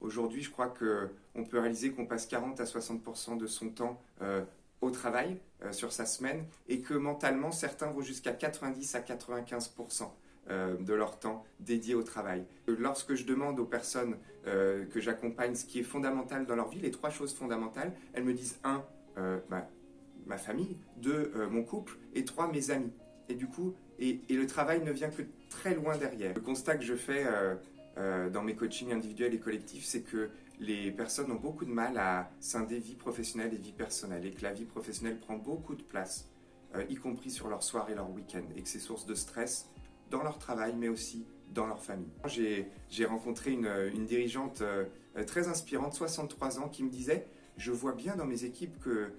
Aujourd'hui, je crois qu'on peut réaliser qu'on passe 40 à 60% de son temps au travail sur sa semaine et que mentalement, certains vont jusqu'à 90 à 95% de leur temps dédié au travail. Lorsque je demande aux personnes que j'accompagne ce qui est fondamental dans leur vie, les 3 choses fondamentales, elles me disent 1, ma famille, 2, mon couple, et 3, mes amis. Et du coup, et le travail ne vient que très loin derrière. Le constat que je fais dans mes coachings individuels et collectifs, c'est que les personnes ont beaucoup de mal à scinder vie professionnelle et vie personnelle, et que la vie professionnelle prend beaucoup de place, y compris sur leurs soirs et leurs week-ends, et que c'est source de stress dans leur travail, mais aussi dans leur famille. J'ai rencontré une dirigeante très inspirante, 63 ans, qui me disait « Je vois bien dans mes équipes que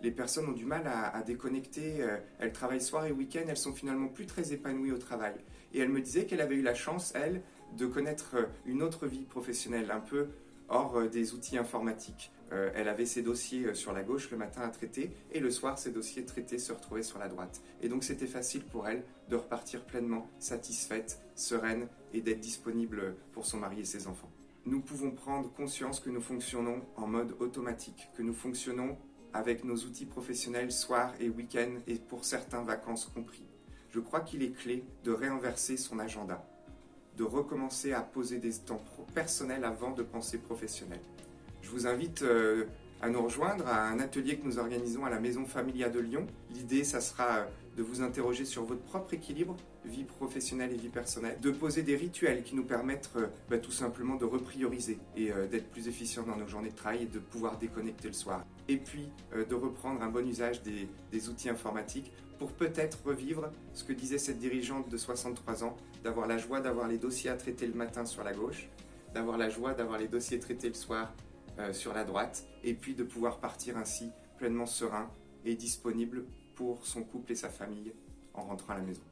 les personnes ont du mal à déconnecter, elles travaillent soir et week-end, elles sont finalement plus très épanouies au travail. » Et elle me disait qu'elle avait eu la chance, elle, de connaître une autre vie professionnelle, un peu hors des outils informatiques. Elle avait ses dossiers sur la gauche le matin à traiter et le soir, ses dossiers traités se retrouvaient sur la droite. Et donc c'était facile pour elle de repartir pleinement satisfaite, sereine et d'être disponible pour son mari et ses enfants. Nous pouvons prendre conscience que nous fonctionnons en mode automatique, que nous fonctionnons avec nos outils professionnels soir et week-end et pour certains vacances compris. Je crois qu'il est clé de réinverser son agenda, de recommencer à poser des temps personnels avant de penser professionnel. Je vous invite à nous rejoindre à un atelier que nous organisons à la Maison Familia de Lyon. L'idée, ça sera de vous interroger sur votre propre équilibre, vie professionnelle et vie personnelle, de poser des rituels qui nous permettent tout simplement de reprioriser et d'être plus efficients dans nos journées de travail et de pouvoir déconnecter le soir. Et puis de reprendre un bon usage des outils informatiques pour peut-être revivre ce que disait cette dirigeante de 63 ans, d'avoir la joie d'avoir les dossiers à traiter le matin sur la gauche, d'avoir la joie d'avoir les dossiers traités le soir sur la droite, et puis de pouvoir partir ainsi pleinement serein et disponible pour son couple et sa famille en rentrant à la maison.